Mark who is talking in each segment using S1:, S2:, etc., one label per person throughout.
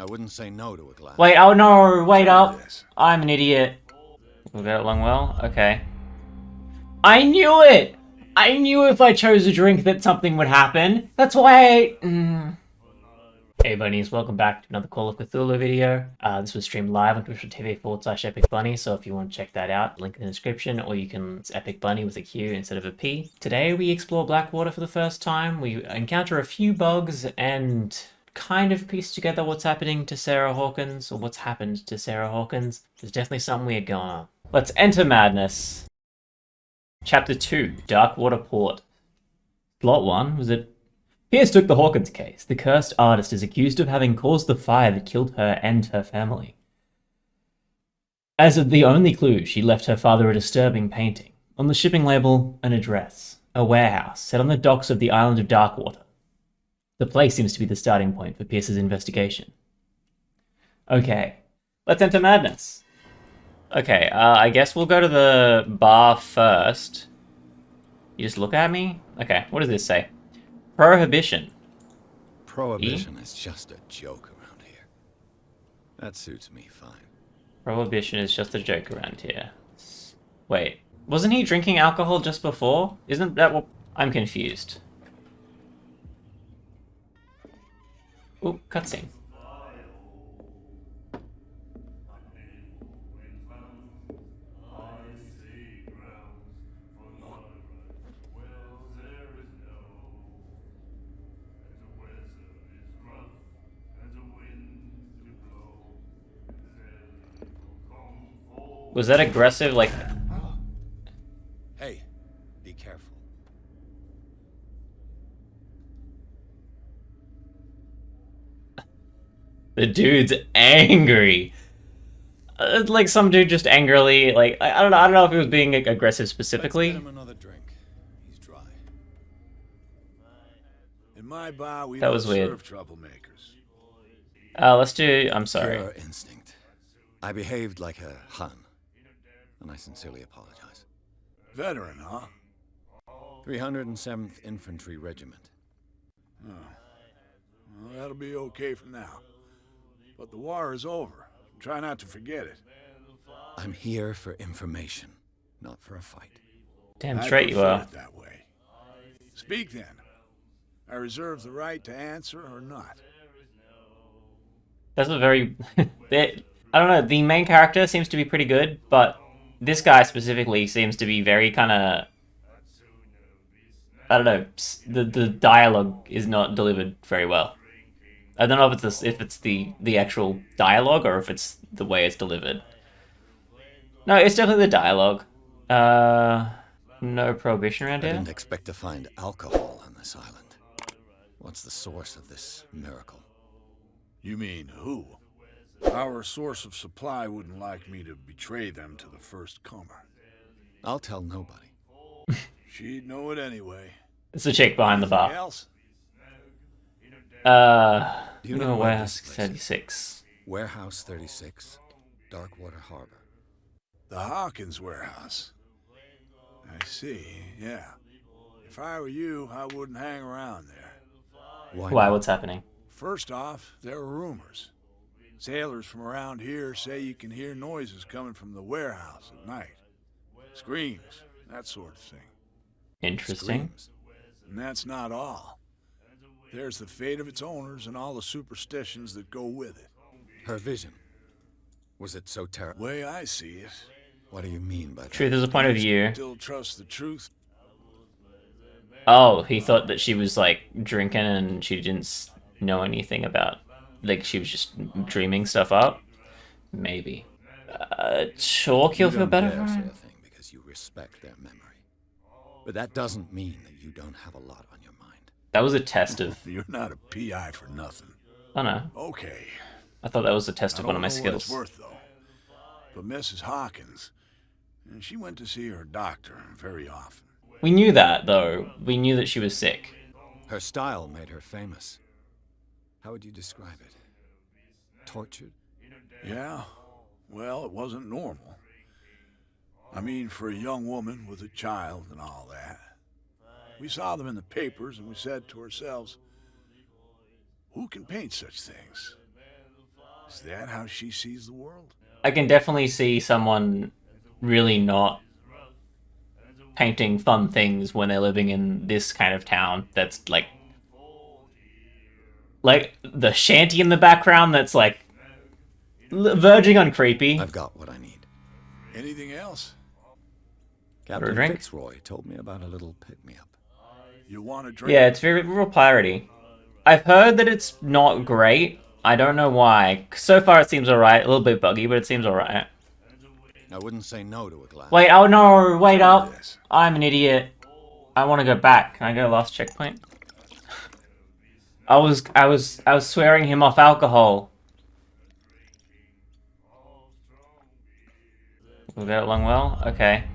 S1: I wouldn't say no to a glass.
S2: Wait, oh no, wait up.
S3: This.
S2: I'm an idiot. We'll get along well? Okay. I knew it! I knew if I chose a drink that something would happen. That's why Hey bunnies, welcome back to another Call of Cthulhu video. This was streamed live on twitch.tv/EqicBunny, so if you want to check that out, link in the description, or you can, it's EqicBunny with a Q instead of a P. Today we explore Blackwater for the first time. We encounter a few bugs and kind of piece together what's happening to Sarah Hawkins, or what's happened to Sarah Hawkins. There's definitely something weird going on. Let's enter madness. Chapter 2, Darkwater Port. Plot 1 was it? Pierce took the Hawkins case. The cursed artist is accused of having caused the fire that killed her and her family. As of the only clue, she left her father a disturbing painting. On the shipping label, an address. A warehouse set on the docks of the island of Darkwater. The place seems to be the starting point for Pierce's investigation. Okay, let's enter madness. Okay, I guess we'll go to the bar first. You just look at me? Okay, what does this say? Prohibition.
S1: Prohibition is just a joke around here. That suits me fine.
S2: Prohibition is just a joke around here. Wait, wasn't he drinking alcohol just before? Isn't that what... I'm confused. Ooh, cutscene. Was that aggressive? Like...
S1: Hey, be careful.
S2: The dude's angry. Like some dude just angrily, like, I don't know if he was being aggressive specifically.
S1: Let's get him another drink. He's dry.
S3: In my bar, we
S2: That
S3: don't
S2: was weird.
S3: serve troublemakers.
S2: Let's do... I'm sorry.
S1: Pure instinct. I behaved like a Hun, and I sincerely apologize.
S3: Veteran, huh?
S1: 307th Infantry Regiment.
S3: Oh. Well, that'll be okay for now. But the war is over. Try not to forget it.
S1: I'm here for information, not for a fight.
S2: Damn straight you
S3: I
S2: are.
S3: prefer it that way. Speak then. I reserve the right to answer or not.
S2: That's a very... I don't know, the main character seems to be pretty good, but this guy specifically seems to be very kind of... I don't know, the dialogue is not delivered very well. I don't know if it's the actual dialogue or if it's the way it's delivered. No, it's definitely the dialogue. No prohibition around
S1: I
S2: here?
S1: didn't expect to find alcohol on this island. What's the source of this miracle?
S3: You mean who? Our source of supply wouldn't like me to betray them to the first comer.
S1: I'll tell nobody.
S3: She'd know it anyway.
S2: It's the chick behind the
S3: Anything
S2: bar.
S3: else?
S1: Do you know where this place is?
S2: 36.
S1: Warehouse 36, Darkwater Harbor.
S3: The Hawkins warehouse. I see, yeah. If I were you, I wouldn't hang around there.
S2: Why? What's happening?
S3: First off, there are rumors. Sailors from around here say you can hear noises coming from the warehouse at night. Screams, that sort of thing.
S2: Interesting.
S1: Screams.
S3: And that's not all. There's the fate of its owners and all the superstitions that go with it.
S1: Her vision. Was it so terrible?
S3: Way I see it.
S1: What do you mean by that?
S2: Truth is a point of view.
S3: Still trust the truth.
S2: Oh, he thought that she was like drinking and she didn't know anything about, like she was just dreaming stuff up. Maybe. Chalk, you'll feel better.
S1: You say a thing because you respect their memory. But that doesn't mean that you don't have a lot on your mind.
S2: That was a test of.
S3: You're not a PI for nothing.
S2: Oh no.
S3: Okay.
S2: I thought that was a test of one of my
S3: I don't know what it's
S2: skills.
S3: worth, though. But Mrs. Hawkins, she went to see her doctor very often.
S2: We knew that though. We knew that she was sick.
S1: Her style made her famous. How would you describe it? Tortured?
S3: Yeah, well, it wasn't normal. I mean, for a young woman with a child and all that. We saw them in the papers and we said to ourselves, who can paint such things? Is that how she sees the world?
S2: I can definitely see someone really not painting fun things when they're living in this kind of town that's like the shanty in the background that's like verging on creepy.
S1: I've got what I need.
S3: Anything else?
S1: Captain
S2: drink?
S1: Fitzroy told me about a little pick-me-up.
S3: You want a drink?
S2: Yeah, it's very real piratey. I've heard that it's not great. I don't know why. So far it seems alright. A little bit buggy, but it seems alright.
S1: I wouldn't say no to a glass.
S2: Wait, oh no, wait up.
S3: Yes.
S2: I'm an idiot. I want to go back. Can I go last checkpoint? I was swearing him off alcohol. We'll get along well? Okay.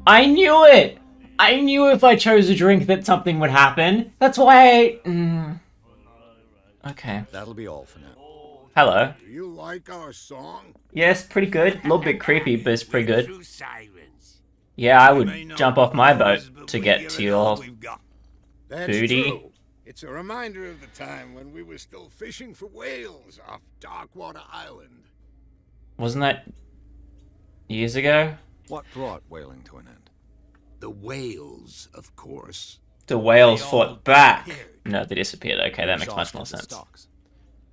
S2: I knew it! I knew if I chose a drink that something would happen. That's why I... Okay.
S1: That'll be all for now.
S2: Hello.
S4: Do you like our song?
S2: Yes, pretty good. A little bit creepy, but it's pretty good. Yeah, I would jump off my boat to get to your
S4: That's
S2: booty.
S4: true. It's a reminder of the time when we were still fishing for whales off Darkwater Island.
S2: Wasn't that years ago?
S1: What brought whaling to an end?
S4: The whales, of course.
S2: The whales fought back. No, they disappeared. Okay, that makes much
S1: Exhausted
S2: more
S1: the
S2: sense.
S1: stocks.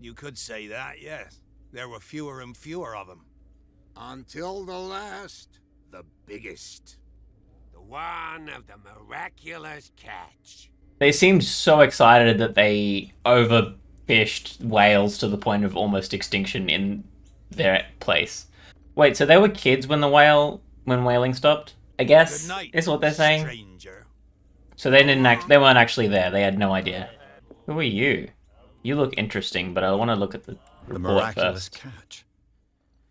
S5: You could say that, yes. There were fewer and fewer of them.
S4: Until the last, the biggest.
S5: The one of the miraculous catch.
S2: They seemed so excited that they overfished whales to the point of almost extinction in their place. Wait, so they were kids when whaling stopped? I guess
S5: Good night,
S2: is what they're saying.
S5: stranger.
S2: So they they weren't actually there. They had no idea. Who are you? You look interesting, but I want to look at the
S1: The
S2: report
S1: miraculous
S2: first.
S1: catch.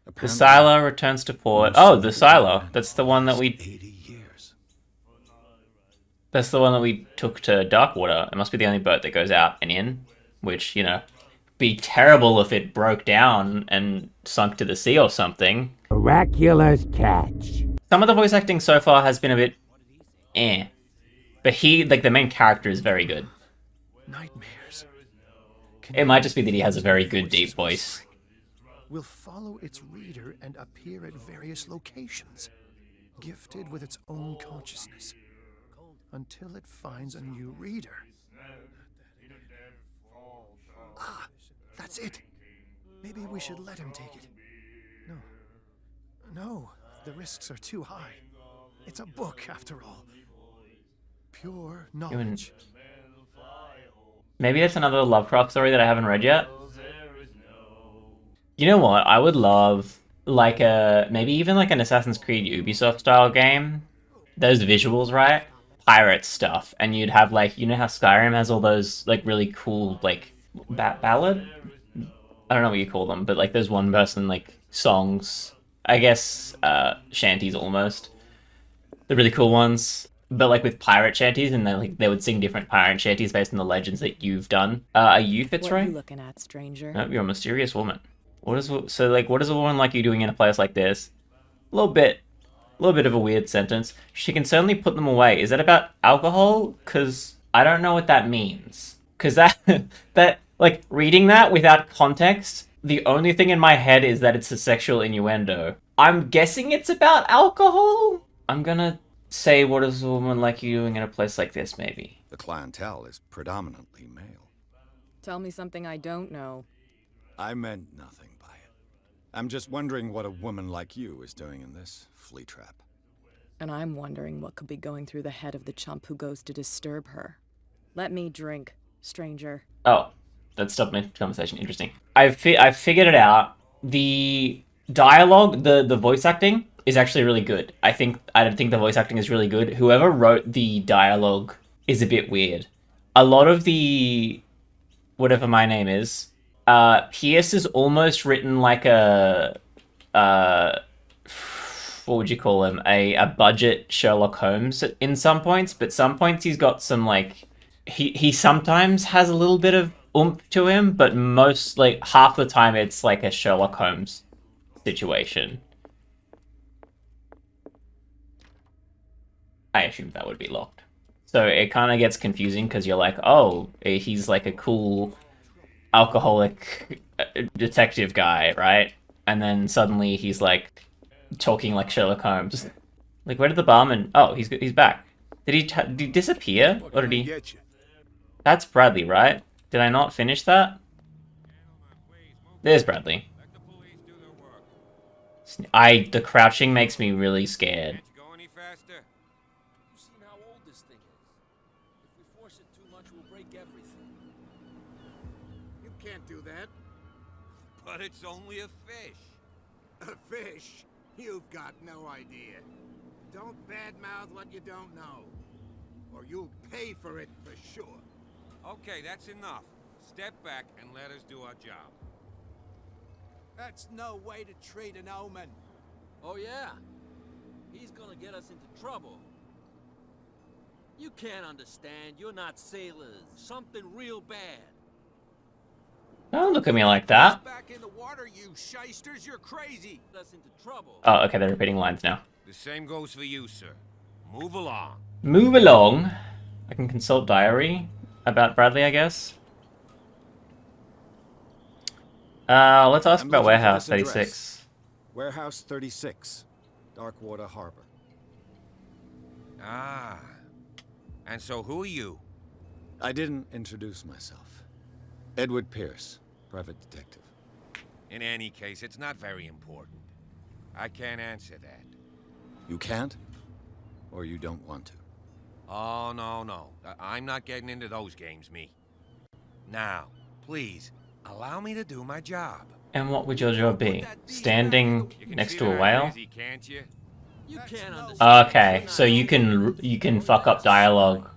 S2: The
S1: Apparently,
S2: Silo returns to port. Oh, the Silo. That's the one that we
S1: 80 years.
S2: That's the one that we took to Darkwater. It must be the only boat that goes out and in, which, you know, be terrible if it broke down and sunk to the sea or something.
S5: Miraculous catch.
S2: Some of the voice acting so far has been a bit eh. But the main character is very good.
S6: Nightmares.
S2: It might just be that he has a very good deep voice.
S6: Will follow its reader and appear at various locations, gifted with its own consciousness, until it finds a new reader. Ah, that's it. Maybe we should let him take it. No, the risks are too high. It's a book, after all. Pure knowledge.
S2: Maybe it's another Lovecraft story that I haven't read yet. You know what? I would love maybe even like an Assassin's Creed Ubisoft style game. Those visuals, right? Pirate stuff, and you'd have like, you know how Skyrim has all those like really cool like ballad? I don't know what you call them, but like those one person like songs. I guess shanties almost. The really cool ones. But like with pirate shanties, and they would sing different pirate shanties based on the legends that you've done. Are you Fitzroy?
S7: What are you looking at, stranger?
S2: Nope, you're a mysterious woman. What is a woman like you doing in a place like this? A little bit of a weird sentence. She can certainly put them away. Is that about alcohol? Cause I don't know what that means. Cause that like reading that without context, the only thing in my head is that it's a sexual innuendo. I'm guessing it's about alcohol. I'm gonna say, what is a woman like you doing in a place like this, maybe?
S1: The clientele is predominantly male.
S7: Tell me something I don't know.
S1: I meant nothing by it. I'm just wondering what a woman like you is doing in this flea trap.
S7: And I'm wondering what could be going through the head of the chump who goes to disturb her. Let me drink, stranger.
S2: Oh, that stopped my conversation. Interesting. I figured it out. The dialogue, the voice acting is actually really good. I think the voice acting is really good. Whoever wrote the dialogue is a bit weird. A lot of the whatever my name is, Pierce is almost written like a what would you call him? A budget Sherlock Holmes in some points, but some points he's got some like he sometimes has a little bit of oomph to him, but most like half the time it's like a Sherlock Holmes situation. I assume that would be locked. So it kind of gets confusing because you're like, oh, he's like a cool alcoholic detective guy, right? And then suddenly he's like talking like Sherlock Holmes. Like, where did the barman? Oh, he's back. Did he disappear,
S3: What
S2: or
S3: can
S2: did
S3: I
S2: he?
S3: get you?
S2: That's Bradley, right? Did I not finish that? There's Bradley. The crouching makes me really scared.
S5: Can't you go any faster?
S8: You've seen how old this thing is. If we force it too much, we'll break everything.
S4: You can't do that.
S5: But it's only a fish.
S4: A fish? You've got no idea. Don't badmouth what you don't know. Or you'll pay for it for sure.
S5: Okay, that's enough. Step back and let us do our job.
S9: That's no way to treat an omen.
S8: Oh yeah? He's gonna get us into trouble. You can't understand. You're not sailors. Something real bad.
S2: Don't look at me like that.
S9: Back in the water, you shysters. You're crazy.
S8: Get us into trouble.
S2: Oh, okay, they're repeating lines now.
S5: The same goes for you, sir. Move along.
S2: Move along. I can consult diary about Bradley, I guess. Let's ask
S1: I'm
S2: about
S1: looking for
S2: Warehouse
S1: this address.
S2: 36.
S1: Warehouse 36, Darkwater Harbor.
S5: Ah. And so who are you?
S1: I didn't introduce myself. Edward Pierce, private detective.
S5: In any case, it's not very important. I can't answer that.
S1: You can't? Or you don't want to?
S5: Oh, no. I'm not getting into those games, me. Now, please, allow me to do my job.
S2: And what would your job be? Standing
S5: You can
S2: next
S5: see
S2: to a
S5: that I'm
S2: whale?
S5: busy, can't you?
S8: You can't understand.
S2: Okay, so you can fuck up dialogue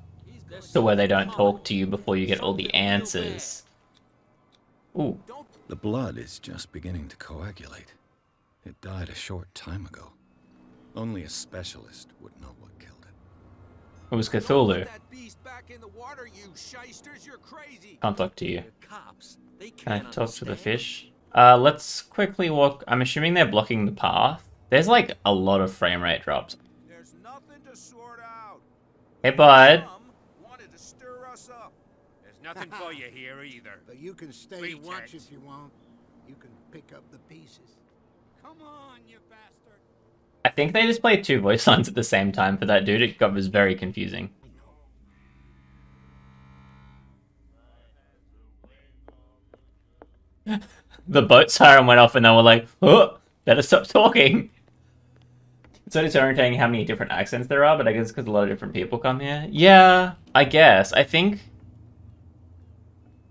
S2: to where they don't talk to you before you get all the answers. Ooh.
S1: The blood is just beginning to coagulate. It died a short time ago. Only a specialist would know what killed it.
S2: It was Cthulhu.
S9: That beast back in the water, you shysters. You're crazy.
S2: Can't talk to you.
S8: The cops, they
S2: Can I
S8: can't
S2: talk to the
S8: understand.
S2: fish? Let's quickly walk. I'm assuming they're blocking the path. There's like a lot of frame rate drops.
S9: There's nothing to sort out.
S2: Hey, bud.
S9: Some wanted to stir us up.
S5: There's nothing for you here either.
S4: But you can stay to
S5: Pretense.
S4: watch if you want. You can pick up the pieces.
S9: Come on, you bastard.
S2: I think they just played two voice lines at the same time for that dude. It was very confusing. The boat siren went off and they were like, oh, better stop talking. It's only disorientating how many different accents there are, but I guess because a lot of different people come here. Yeah, I guess. I think.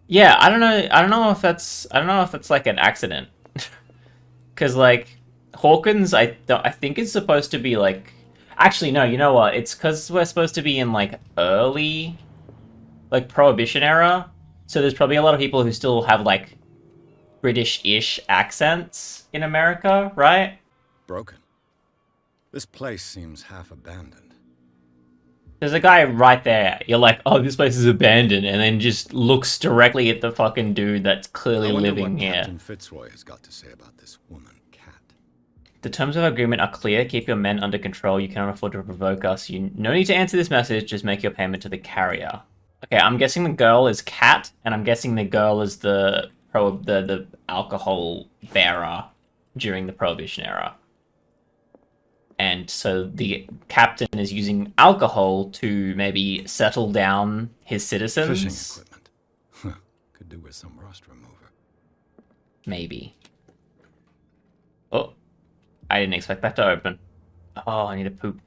S2: Yeah, I don't know if that's like an accident. Because like Hawkins, I think is supposed to be like. Actually, no. You know what? It's because we're supposed to be in like early, like Prohibition era. So there's probably a lot of people who still have like British-ish accents in America, right?
S1: Broken. This place seems half abandoned.
S2: There's a guy right there. You're like, oh, this place is abandoned, and then just looks directly at the fucking dude that's clearly
S1: I wonder
S2: living
S1: what
S2: here.
S1: Captain Fitzroy has got to say about this woman, Cat.
S2: The terms of agreement are clear. Keep your men under control. You cannot afford to provoke us. You no need to answer this message. Just make your payment to the carrier. Okay, I'm guessing the girl is Cat, and I'm guessing the girl is the alcohol bearer during the Prohibition era. And so the captain is using alcohol to maybe settle down his citizens.
S1: Fishing equipment. Huh. Could do with some rust remover.
S2: Maybe. Oh, I didn't expect that to open. Oh, I need to poop.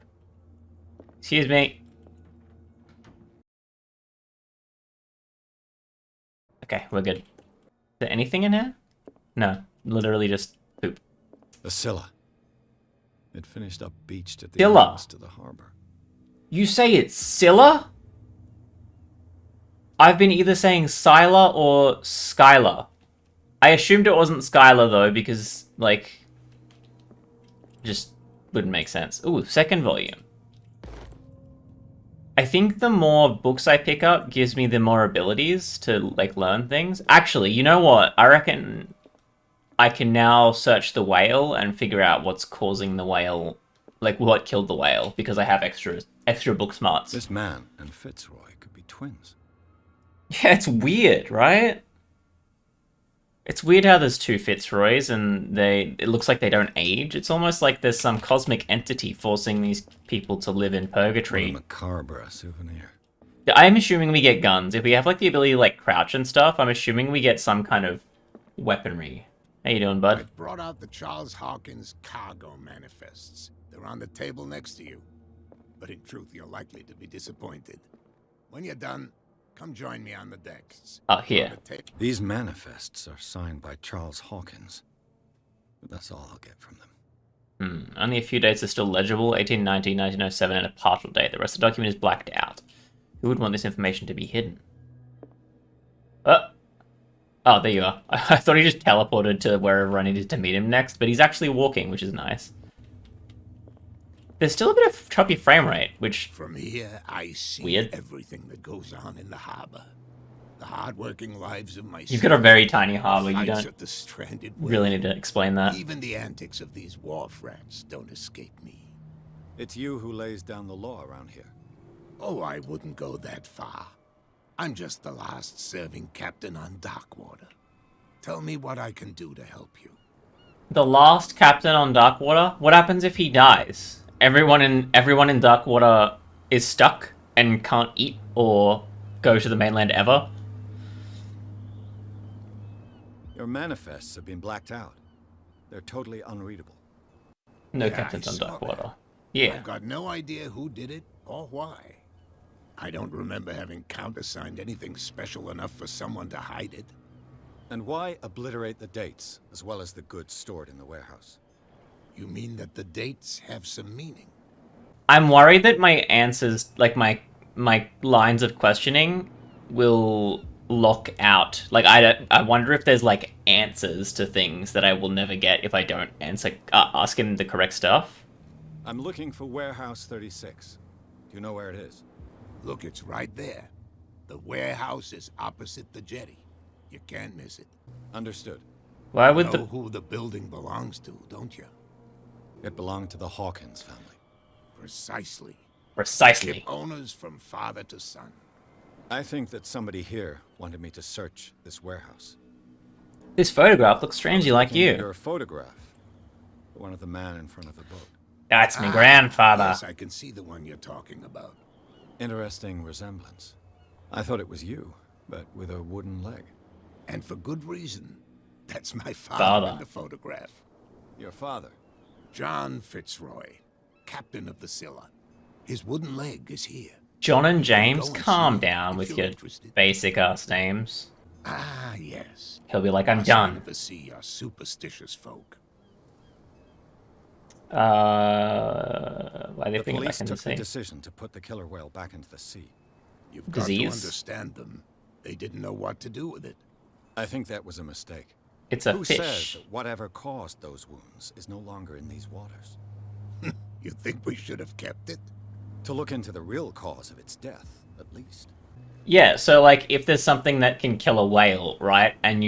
S2: Excuse me. Okay, we're good. Is there anything in here? No, literally just poop.
S1: The Scylla. It finished up beached at the
S2: Scylla.
S1: entrance to the harbor.
S2: You say it's Scylla? I've been either saying Scylla or Skylar. I assumed it wasn't Skylar though, because, like, just wouldn't make sense. Ooh, second volume. I think the more books I pick up gives me the more abilities to, like, learn things. Actually, you know what? I reckon I can now search the whale and figure out what's causing the whale, like, what killed the whale, because I have extra book smarts.
S1: This man and Fitzroy could be twins.
S2: Yeah, it's weird, right? It's weird how there's two Fitzroys and it looks like they don't age. It's almost like there's some cosmic entity forcing these people to live in
S1: What a
S2: purgatory.
S1: macabre souvenir.
S2: I'm assuming we get guns. If we have like the ability to like crouch and stuff, I'm assuming we get some kind of weaponry. How you doing, bud?
S4: I've brought out the Charles Hawkins cargo manifests. They're on the table next to you. But in truth, you're likely to be disappointed. When you're done, come join me on the decks.
S2: Oh, here.
S1: These manifests are signed by Charles Hawkins. But that's all I'll get from them.
S2: Only a few dates are still legible, 1890, 1907, and a partial date. The rest of the document is blacked out. Who would want this information to be hidden? Oh, there you are. I thought he just teleported to wherever I needed to meet him next, but he's actually walking, which is nice. There's still a bit of choppy frame rate, which...
S4: From here, I see
S2: weird.
S4: Everything that goes on in the harbor. The hard-working lives of my...
S2: You've got a very tiny harbor, you
S4: fights
S2: don't
S4: at the stranded
S2: really
S4: whale.
S2: need to explain that.
S4: Even the antics of these wharf rats don't escape me.
S1: It's you who lays down the law around here.
S4: Oh, I wouldn't go that far. I'm just the last serving captain on Darkwater. Tell me what I can do to help you.
S2: The last captain on Darkwater? What happens if he dies? Everyone in Darkwater is stuck and can't eat or go to the mainland ever?
S1: Your manifests have been blacked out. They're totally unreadable.
S2: No
S4: Yeah,
S2: captains
S4: I
S2: on
S4: saw
S2: Darkwater.
S4: that.
S2: Yeah.
S4: I've got no idea who did it or why. I don't remember having countersigned anything special enough for someone to hide it.
S1: And why obliterate the dates, as well as the goods stored in the warehouse?
S4: You mean that the dates have some meaning?
S2: I'm worried that my answers, like my lines of questioning, will lock out. Like, I wonder if there's like answers to things that I will never get if I don't ask him the correct stuff.
S1: I'm looking for Warehouse 36. Do you know where it is?
S4: Look, it's right there. The warehouse is opposite the jetty. You can't miss it.
S1: Understood.
S2: Why
S4: You
S2: would
S4: know
S2: the...
S4: who the building belongs to, don't you?
S1: It belonged to the Hawkins family.
S4: Precisely.
S2: Precisely.
S4: Skip owners from father to son.
S1: I think that somebody here wanted me to search this warehouse.
S2: This photograph looks strangely like you.
S1: Your photograph. The one of the man in front of the boat.
S2: That's my grandfather.
S4: Yes, I can see the one you're talking about.
S1: Interesting resemblance. I thought it was you, but with a wooden leg.
S4: And for good reason. That's my
S2: Father.
S4: father in the photograph.
S1: Your father?
S4: John Fitzroy, captain of the Scylla. His wooden leg is here.
S2: John and James,
S4: Go and
S2: calm
S4: see
S2: down
S4: if
S2: with
S4: you're
S2: your
S4: interested.
S2: basic ass names.
S4: Ah, yes.
S2: He'll be like, I'm
S4: Us men
S2: done.
S4: of the sea are superstitious folk.
S2: Why are they
S1: The
S2: thinking
S1: police
S2: back in the
S1: took the
S2: sea?
S1: decision to put the killer whale back into the sea.
S4: You've got to
S2: Disease?
S4: understand them. They didn't know what to do with it.
S1: I think that was a mistake.
S2: It's a
S1: Who says
S2: fish.
S1: that whatever caused those wounds is no longer in these waters?
S4: You think we should have kept it?
S1: To look into the real cause of its death, at least.
S2: Yeah, so like if there's something that can kill a whale, right? And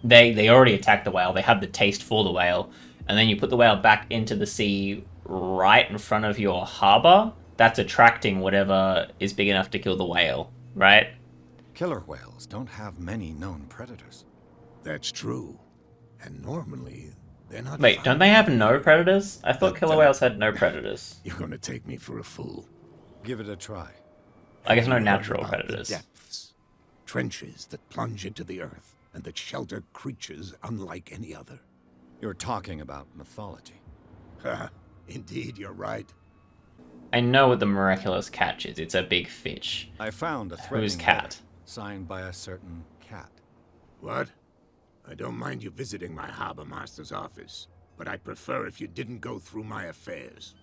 S2: they already attacked the whale, they have the taste for the whale, and then you put the whale back into the sea right in front of your harbor, that's attracting whatever is big enough to kill the whale, right?
S1: Killer whales don't have many known predators.
S4: That's true. And normally, they're not.
S2: Wait, don't they have no predators? I thought
S4: But,
S2: killer whales had no predators.
S4: You're gonna take me for a fool.
S1: Give it a try.
S2: I guess no
S4: Have you heard
S2: natural
S4: about the
S2: predators.
S4: depths? Trenches that plunge into the earth and that shelter creatures unlike any other.
S1: You're talking about mythology.
S4: Ha! Indeed, you're right.
S2: I know what the miraculous catch is. It's a big fish.
S1: I found a threatening
S2: Who's cat?
S1: letter signed by a certain cat.
S4: What? I don't mind you visiting my harbor master's office, but I'd prefer if you didn't go through my affairs.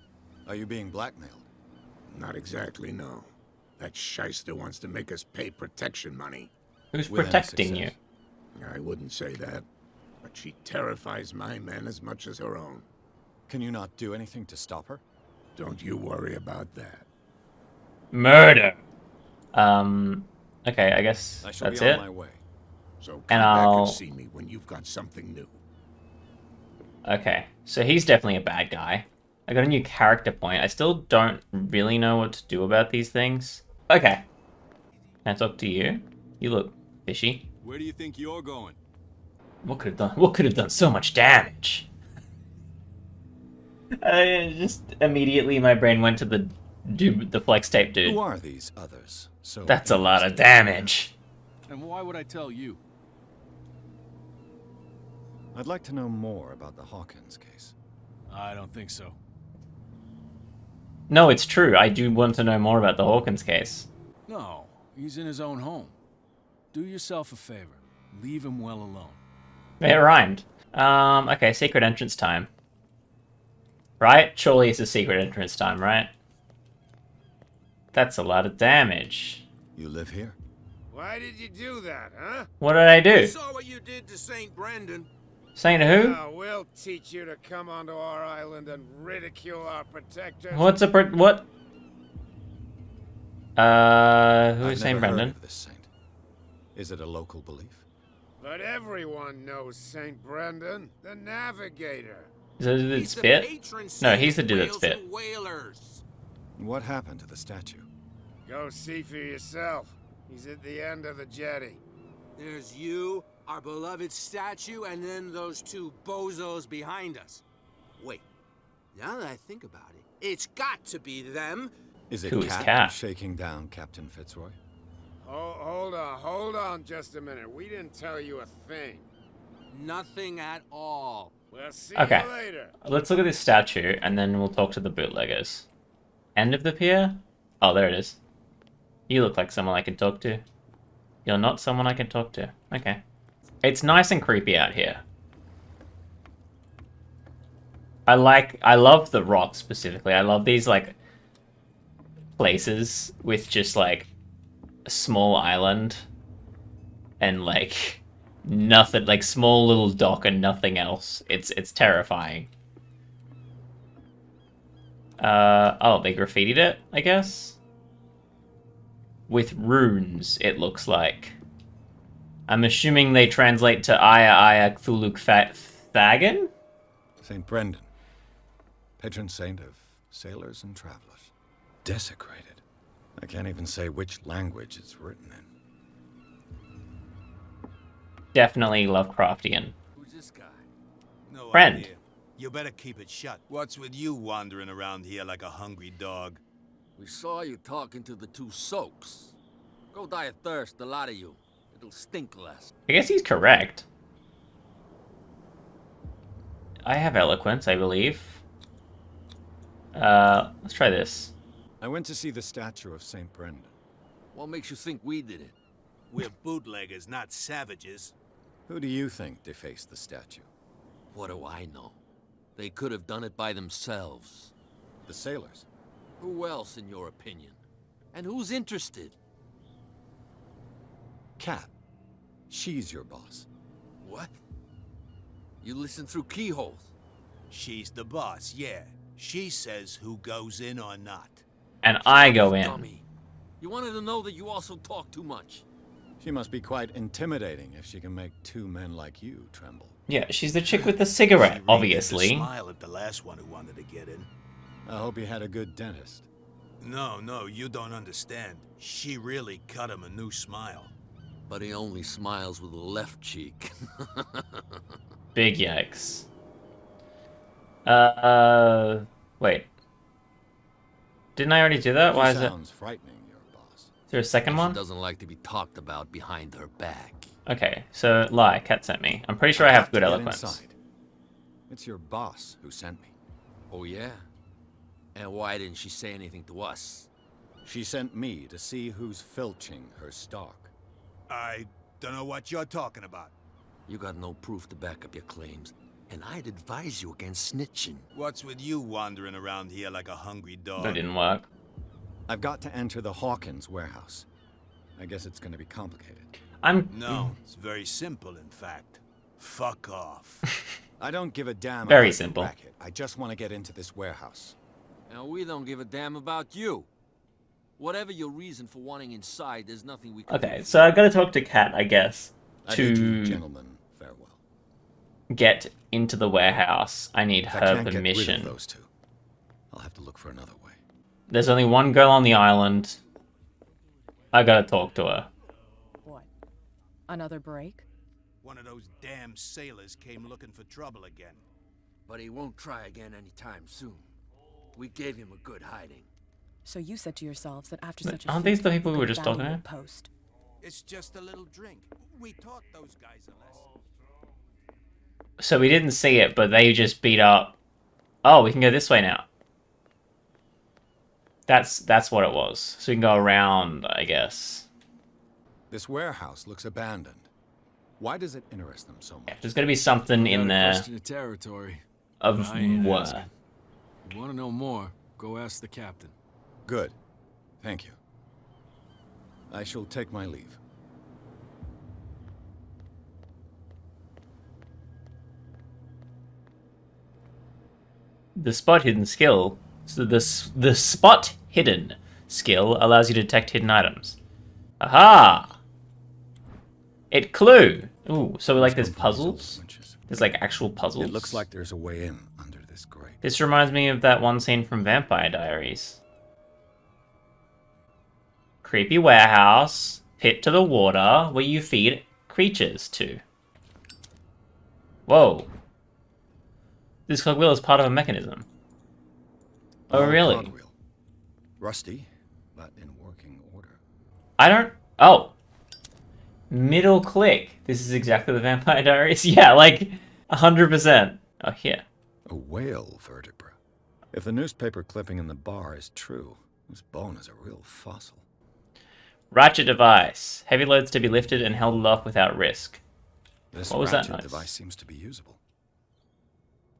S1: Are you being blackmailed?
S4: Not exactly, no. That shyster wants to make us pay protection money.
S2: Who's
S1: With any
S2: protecting you?
S1: success.
S4: I wouldn't say that, but she terrifies my men as much as her own.
S1: Can you not do anything to stop her?
S4: Don't you worry about that.
S2: Murder. Okay, I guess
S1: I shall
S2: that's
S1: be on
S2: it.
S1: my way.
S4: So come
S2: And
S4: back
S2: I'll-
S4: and see me when you've got something new.
S2: Okay, so he's definitely a bad guy. I got a new character point. I still don't really know what to do about these things. Okay. Can I talk to you? You look fishy.
S10: Where do you think you're going?
S2: What could have done so much damage? Just immediately my brain went to the flex tape dude.
S1: Who are these others? So
S2: That's a lot of damage.
S10: And why would I tell you?
S1: I'd like to know more about the Hawkins case.
S10: I don't think so.
S2: No, it's true. I do want to know more about the Hawkins case.
S10: No, he's in his own home. Do yourself a favor. Leave him well alone.
S2: It rhymed. Okay, secret entrance time. Right? Surely it's a secret entrance time, right? That's a lot of damage.
S1: You live here?
S4: Why did you do that, huh?
S2: What did I do?
S9: Saw what you did to St. Brendan.
S2: Saying who?
S4: We'll teach you to come onto our island and ridicule our protectors.
S2: What's a what? Who
S1: I've
S2: is Saint
S1: never heard
S2: Brendan?
S1: of this saint. Is it a local belief?
S4: But everyone knows St. Brendan, the navigator.
S2: Is that the dude that spit? No, he's the dude that spit.
S1: What happened to the statue?
S4: Go see for yourself. He's at the end of the jetty.
S9: There's you, our beloved statue, and then those two bozos behind us. Wait, now that I think about it, it's got to be them.
S1: Is it
S2: Who is
S1: Cat
S2: Cat?
S1: shaking down Captain Fitzroy?
S4: Hold on just a minute. We didn't tell you a thing.
S9: Nothing at all.
S4: We'll see
S2: Okay.
S4: you later.
S2: Let's look at this statue, and then we'll talk to the bootleggers. End of the pier? Oh, there it is. You look like someone I can talk to. You're not someone I can talk to. Okay. It's nice and creepy out here. I love the rocks specifically. I love these, like, places with just, like, a small island and, like, nothing, like, small little dock and nothing else. It's terrifying. Oh, they graffitied it, I guess? With runes, it looks like. I'm assuming they translate to Aya Cthulhu Thagan?
S1: St. Brendan, patron saint of sailors and travelers. Desecrated. I can't even say which language it's written in.
S2: Definitely Lovecraftian.
S9: Who's this guy?
S11: No
S2: Friend.
S11: idea. You better keep it shut. What's with you wandering around here like a hungry dog?
S8: We saw you talking to the two soaks. Go die of thirst, the lot of you. It'll stink less.
S2: I guess he's correct. I have eloquence, I believe. Let's try this.
S1: I went to see the statue of St. Brendan.
S8: What makes you think we did it?
S11: We're bootleggers, not savages.
S1: Who do you think defaced the statue?
S8: What do I know? They could have done it by themselves.
S1: The sailors.
S8: Who else, in your opinion? And who's interested?
S1: Cat. She's your boss.
S8: What? You listen through keyholes.
S11: She's the boss, yeah. She says who goes in or not.
S2: And I go in.
S8: Dummy. You wanted to know that you also talk too much.
S1: She must be quite intimidating if she can make two men like you tremble.
S2: Yeah, she's the chick with the cigarette, obviously.
S11: Smile at the last one who wanted to get in.
S1: I hope you had a good dentist.
S11: No, you don't understand. She really cut him a new smile.
S8: But he only smiles with the left cheek.
S2: Big yikes. Wait. Didn't I already do that? Why is it?
S1: Sounds frightening, your boss.
S2: Is there a second one?
S8: She doesn't like to be talked about behind her back.
S2: Okay, so lie, Cat sent me. I'm pretty sure I have good
S1: to get
S2: eloquence.
S1: inside. It's your boss who sent me.
S8: Oh, yeah? And why didn't she say anything to us?
S1: She sent me to see who's filching her stock.
S11: I don't know what you're talking about.
S8: You got no proof to back up your claims, and I'd advise you against snitching.
S11: What's with you wandering around here like a hungry dog?
S2: That didn't work.
S1: I've got to enter the Hawkins warehouse. I guess it's going to be complicated.
S11: No, it's very simple, in fact. Fuck off.
S1: I don't give a damn
S2: Very
S1: about
S2: simple.
S1: the racket. I just want to get into this warehouse.
S8: Now, we don't give a damn about you. Whatever your reason for wanting inside, there's nothing we can
S2: Okay,
S8: do.
S2: so I've got to talk to Cat, I guess,
S1: I bid you,
S2: to
S1: gentlemen, farewell.
S2: get into the warehouse. I need
S1: If I
S2: her
S1: can't get rid
S2: permission.
S1: of those two, I'll have to look for another way.
S2: There's only one girl on the island. I gotta talk to her.
S7: What? Another break?
S11: one of those damn sailors came looking for trouble again.
S8: But he won't try again anytime soon. We gave him a good hiding.
S7: So you said to yourselves that after such a
S2: Aren't
S7: feat,
S2: these the people
S7: you
S2: we were
S7: could
S2: just talking
S7: abandon
S2: to?
S7: your post?
S11: It's just a little drink. We taught those guys a lesson.
S2: So we didn't see it, but they just beat up... Oh, we can go this way now. That's what it was. So we can go around, I guess.
S1: This warehouse looks abandoned. Why does it interest them so much?
S2: There's got to be something in there
S10: Question of territory.
S2: of
S10: I ain't
S2: what?
S10: asking. You want to know more? Go ask the captain.
S1: Good. Thank you. I shall take my leave.
S2: The spot hidden skill. So the spot hidden skill allows you to detect hidden items. Aha! It clue. Ooh, so like there's puzzles. There's like actual puzzles.
S1: It looks like there's a way in under this grate.
S2: This reminds me of that one scene from Vampire Diaries. Creepy warehouse, pit to the water, where you feed creatures to. Whoa. This cogwheel is part of a mechanism. Oh, really?
S1: Cogwheel. Rusty, but in working order.
S2: I don't... Oh. Middle click. This is exactly the Vampire Diaries. Yeah, like 100%. Oh, here.
S1: A whale vertebra. If the newspaper clipping in the bar is true, this bone is a real fossil.
S2: Ratchet device. Heavy loads to be lifted and held aloft without risk.
S1: This
S2: What was that
S1: ratchet
S2: noise?
S1: device seems to be usable.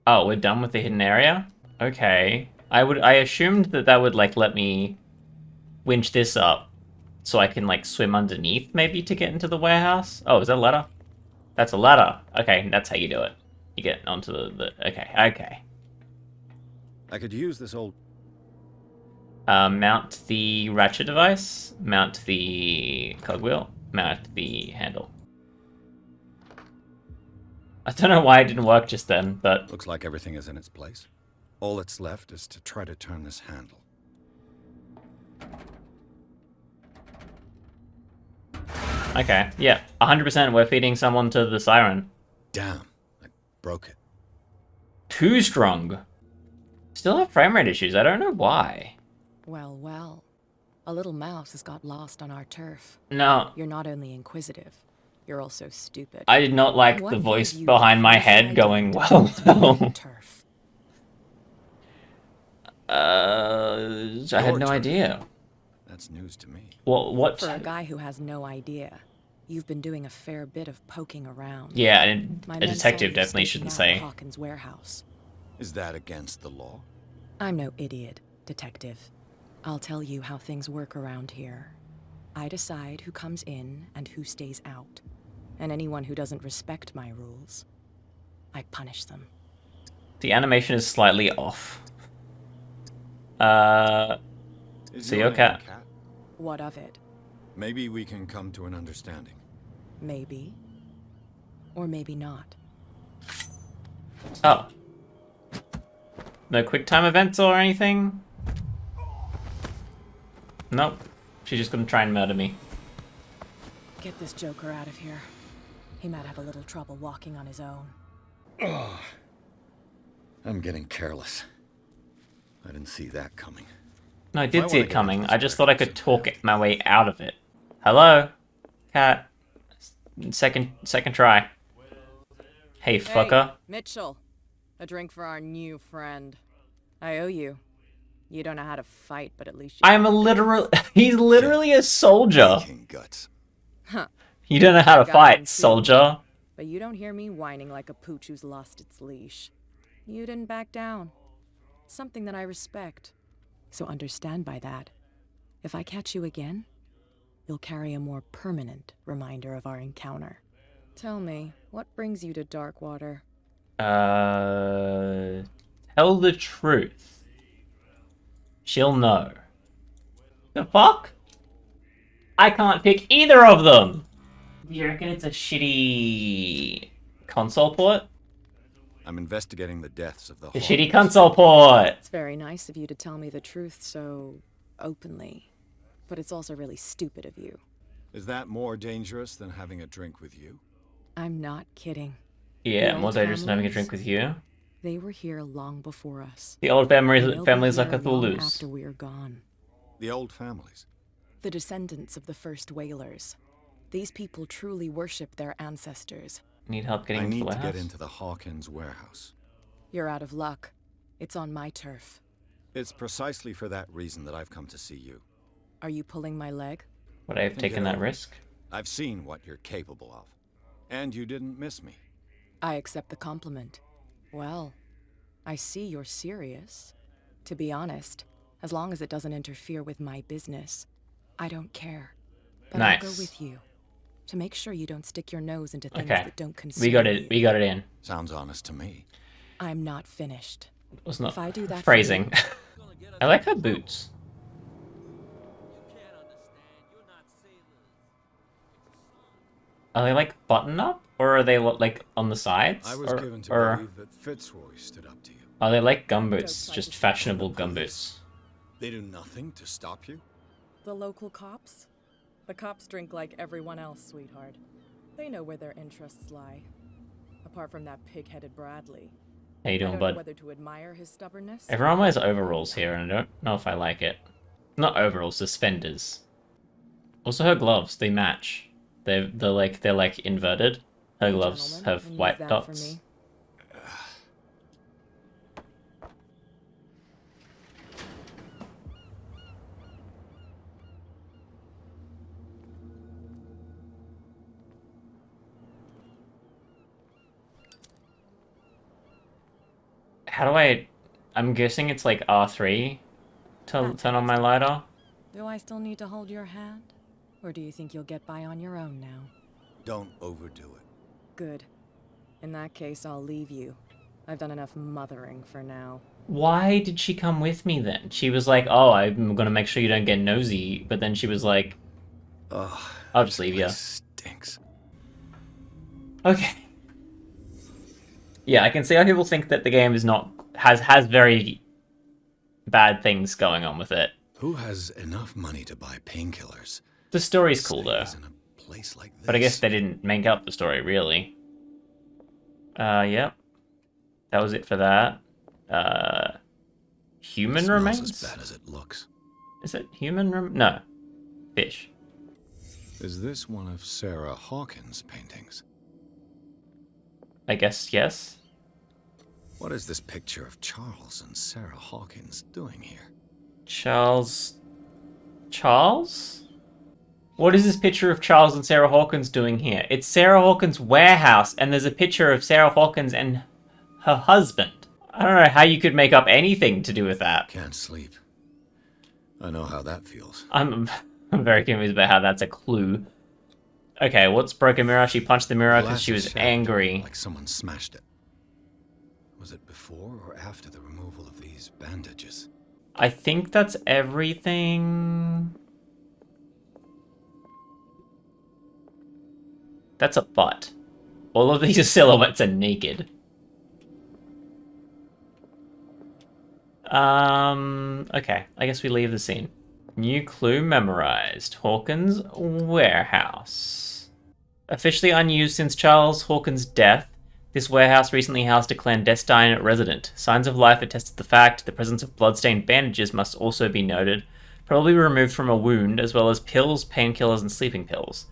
S2: Oh, we're done with the hidden area? Okay. I assumed that would like let me winch this up so I can like swim underneath maybe to get into the warehouse. Oh, is that a ladder? That's a ladder. Okay, that's how you do it. You get onto the okay.
S1: I could use this old...
S2: Mount the ratchet device, mount the cogwheel, mount the handle. I don't know why it didn't work just then, but...
S1: Looks like everything is in its place. All that's left is to try to turn this handle.
S2: Okay, yeah. 100% we're feeding someone to the siren.
S1: Damn, I broke it.
S2: Too strong. Still have frame rate issues, I don't know why.
S7: Well, well. A little mouse has got lost on our turf.
S2: No.
S7: You're not only inquisitive, you're also stupid.
S2: I did not like
S7: What
S2: the
S7: gave
S2: voice
S7: you
S2: behind my
S7: this
S2: head
S7: idea
S2: going,
S7: to
S2: well,
S7: cultivate
S2: well.
S7: turf?
S2: I had no
S1: turf.
S2: idea.
S1: That's news to me.
S2: What?
S7: For a guy who has no idea, you've been doing a fair bit of poking around.
S2: Yeah, and
S7: My
S2: a
S7: men
S2: detective
S7: say you're
S2: definitely
S7: sneaking
S2: shouldn't
S7: out
S2: say.
S7: Hawkins' warehouse.
S1: Is that against the law?
S7: I'm no idiot, detective. I'll tell you how things work around here. I decide who comes in and who stays out. And anyone who doesn't respect my rules, I punish them.
S2: The animation is slightly off.
S1: Is
S2: So
S1: your
S2: your
S1: name
S2: cat.
S1: Cat?
S7: What of it?
S1: Maybe we can come to an understanding.
S7: Maybe. Or maybe not.
S2: Oh. No quick time events or anything? Nope. She's just gonna try and murder me.
S7: Get this joker out of here. He might have a little trouble walking on his own.
S1: Oh, I'm getting careless. I didn't see that coming.
S2: No, I
S1: I
S2: did see
S1: wanna
S2: it
S1: get
S2: coming.
S1: into
S2: I
S1: this
S2: just thought I could
S1: warehouse
S2: talk my way out of it. Hello? Cat. Second try. Hey, fucker.
S7: Hey, Mitchell. A drink for our new friend. I owe you. You don't know how to fight, but at least you...
S2: I am a literal... He's literally a soldier.
S1: Aching guts.
S7: Huh.
S2: You don't know how to
S7: Got
S2: fight,
S7: one, too.
S2: soldier.
S7: But you don't hear me whining like a pooch who's lost its leash. You didn't back down. It's something that I respect. So understand by that. If I catch you again, you'll carry a more permanent reminder of our encounter. Tell me, what brings you to Darkwater?
S2: Tell the truth. She'll know. The fuck? I can't pick either of them! You reckon it's a shitty console port?
S1: I'm investigating the deaths of the
S2: A
S1: Hawks.
S2: shitty console port!
S7: It's very nice of you to tell me the truth so openly, but it's also really stupid of you.
S1: Is that more dangerous than having a drink with you?
S7: I'm not kidding.
S2: Yeah,
S7: The
S2: more
S7: old
S2: dangerous than having a
S7: families,
S2: drink with you.
S7: They were here long before us.
S2: The old
S7: And
S2: families
S7: they'll be
S2: like
S7: here long
S2: Cthulhu's.
S7: after we're gone.
S1: The old families.
S7: The descendants of the first whalers. These people truly worship their ancestors.
S2: Need help getting
S1: I
S2: into the
S1: need to
S2: warehouse?
S1: get into the Hawkins warehouse.
S7: You're out of luck. It's on my turf.
S1: It's precisely for that reason that I've come to see you.
S7: Are you pulling my leg?
S2: Would I have taken that risk?
S1: I've seen what you're capable of. And you didn't miss me.
S7: I accept the compliment. Well, I see you're serious. To be honest, as long as it doesn't interfere with my business, I don't care. But
S2: Nice.
S7: I'll go with you. To make sure you don't stick your nose into things
S2: Okay.
S7: that don't concern
S2: We got
S7: you.
S2: it. We got it in.
S1: Sounds honest to me.
S7: I'm not finished.
S2: It was not
S7: If I do that for
S2: phrasing.
S7: you-
S2: I like her boots. Are they like button up, or are they like on the sides?
S1: I was
S2: or,
S1: given to
S2: or
S1: believe that Fitzroy stood up to you.
S2: are they like gumboots, just fashionable gumboots?
S1: They do nothing to stop you?
S7: The local cops? The cops drink like everyone else, sweetheart. They know where their interests lie. Apart from that pig-headed Bradley.
S2: How you
S7: I
S2: doing,
S7: don't know
S2: bud?
S7: whether to admire his stubbornness.
S2: Everyone wears overalls here, and I don't know if I like it. Not overalls, suspenders. Also, her gloves, they match. They're like inverted. Her gloves
S7: Gentlemen,
S2: have
S7: and use
S2: white
S7: that for
S2: dots.
S7: me.
S2: How do I... I'm guessing it's like R3 to turn on my lighter.
S7: Do I still need to hold your hand? Or do you think you'll get by on your own now?
S1: Don't overdo it.
S7: Good. In that case, I'll leave you. I've done enough mothering for now.
S2: Why did she come with me then? She was like, oh, I'm gonna make sure you don't get nosy. But then she was like,
S1: Ugh,
S2: I'll just leave you.
S1: stinks.
S2: Okay. Yeah, I can see how people think that the game is not... has very bad things going on with it.
S1: Who has enough money to buy painkillers?
S2: The story's cool, though.
S1: Stays in a place like this?
S2: But I guess they didn't make up the story, really. Yep. That was it for that. Human
S1: It smells
S2: remains?
S1: as bad as it looks.
S2: Is it human No. Fish.
S1: Is this one of Sarah Hawkins' paintings?
S2: I guess yes.
S1: What is this picture of Charles and Sarah Hawkins doing here?
S2: Charles? What is this picture of Charles and Sarah Hawkins doing here? It's Sarah Hawkins' warehouse, and there's a picture of Sarah Hawkins and her husband. I don't know how you could make up anything to do with that.
S1: Can't sleep. I know how that feels.
S2: I'm very confused about how that's a clue. Okay, what's broken mirror? She punched the mirror because
S1: Glass
S2: she
S1: is
S2: was
S1: shattered,
S2: angry.
S1: Like someone smashed it. Was it before or after the removal of these bandages?
S2: I think that's everything. That's a butt. All of these silhouettes are naked. Okay. I guess we leave the scene. New clue memorized. Hawkins' warehouse. Officially unused since Charles Hawkins' death, this warehouse recently housed a clandestine resident. Signs of life attest to the fact. The presence of bloodstained bandages must also be noted, probably removed from a wound, as well as pills, painkillers, and sleeping pills.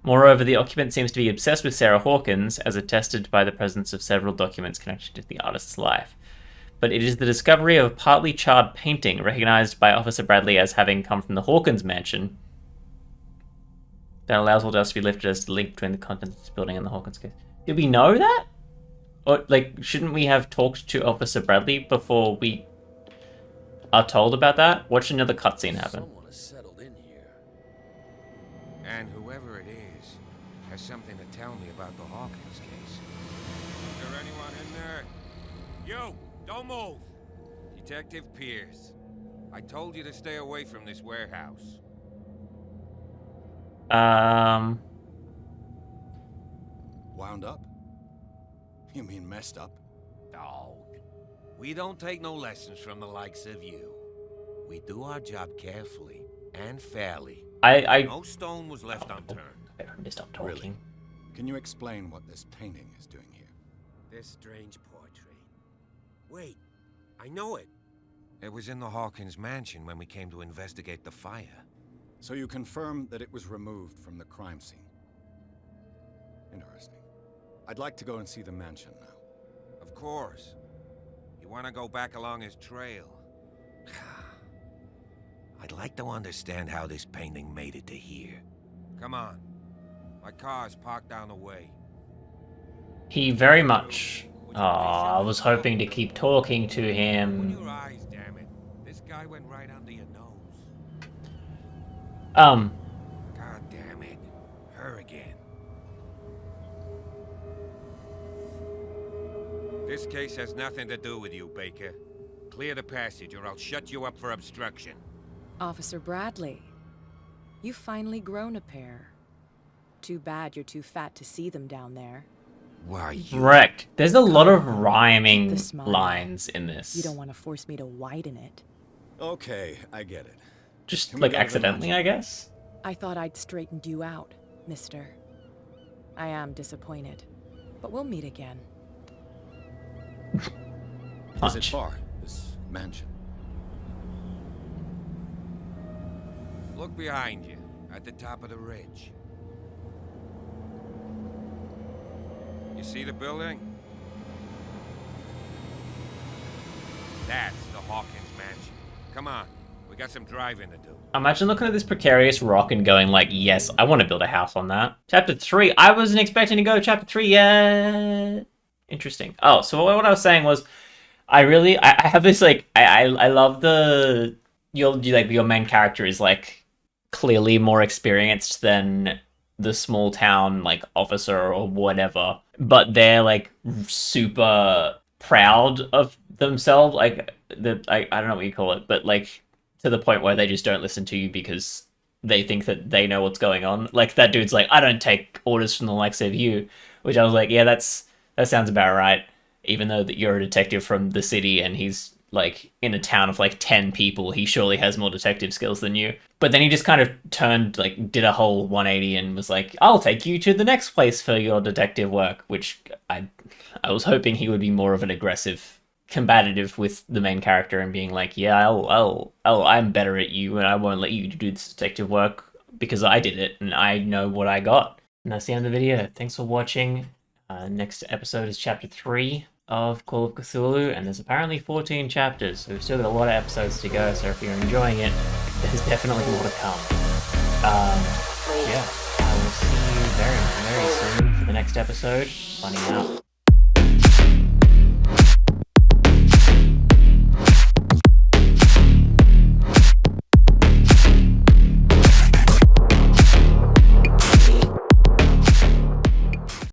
S2: Moreover, the occupant seems to be obsessed with Sarah Hawkins, as attested by the presence of several documents connected to the artist's life. But it is the discovery of a partly charred painting, recognized by Officer Bradley as having come from the Hawkins mansion, that allows all dust to be lifted as the link between the contents of this building and the Hawkins case. Did we know that? Or, like, shouldn't we have talked to Officer Bradley before we are told about that? Watch another cutscene happen.
S8: Someone has settled in here.
S5: And whoever it is has something to tell me about the Hawkins case. Is there anyone in there? You! Don't move! Detective Pierce. I told you to stay away from this warehouse.
S1: Wound up? You mean messed up?
S5: No. We don't take no lessons from the likes of you. We do our job carefully and fairly.
S2: I
S5: No stone was left unturned.
S2: better stop talking.
S1: Really? Can you explain what this painting is doing here?
S5: This strange portrait. Wait, I know it. It was in the Hawkins mansion when we came to investigate the fire.
S1: So you confirm that it was removed from the crime scene? Interesting. I'd like to go and see the mansion now.
S5: Of course. You want to go back along his trail? I'd like to understand how this painting made it to here. Come on. My car's parked down the way.
S2: He very much... Oh, I was hoping to keep talking to
S5: Open
S2: him.
S5: your eyes, damn it. This guy went right under your nose. God damn it. Her again. This case has nothing to do with you, Baker. Clear the passage or I'll shut you up for obstruction.
S7: Officer Bradley, you've finally grown a pair. Too bad you're too fat to see them down there.
S5: Why, you...
S2: Correct. There's a lot of rhyming
S7: The smile.
S2: lines in this.
S7: You don't want to force me to widen it.
S1: Okay, I get it.
S2: Just,
S1: Can we
S2: like,
S1: go to the
S2: accidentally,
S1: mansion?
S2: I guess?
S7: I thought I'd straightened you out, mister. I am disappointed, but we'll meet again.
S1: Is it
S2: Punch.
S1: far, this mansion?
S5: Look behind you, at the top of the ridge. You see the building? That's the Hawkins mansion. Come on, we got some driving to do.
S2: Imagine looking at this precarious rock and going like, yes, I want to build a house on that. Chapter 3. I wasn't expecting to go chapter 3 yet. Interesting. Oh, so what I was saying was, I have this, like, I love the, your main character is, like, clearly more experienced than the small town, like, officer or whatever. But they're, like, super proud of themselves. Like, I don't know what you call it, but, like, to the point where they just don't listen to you because they think that they know what's going on. Like, that dude's like, I don't take orders from the likes of you. Which I was like, yeah, that sounds about right. Even though that you're a detective from the city and he's, like, in a town of, like, 10 people, he surely has more detective skills than you. But then he just kind of turned, like, did a whole 180 and was like, I'll take you to the next place for your detective work, which I was hoping he would be more of an aggressive combative with the main character and being like, yeah, I'm better at you and I won't let you do this detective work because I did it and I know what I got. And that's the end of the video. Thanks for watching. Next episode is chapter 3 of Call of Cthulhu, and there's apparently 14 chapters, so we've still got a lot of episodes to go, so if you're enjoying it, there's definitely more to come. Yeah, I will see you very, very soon for the next episode. Funny out.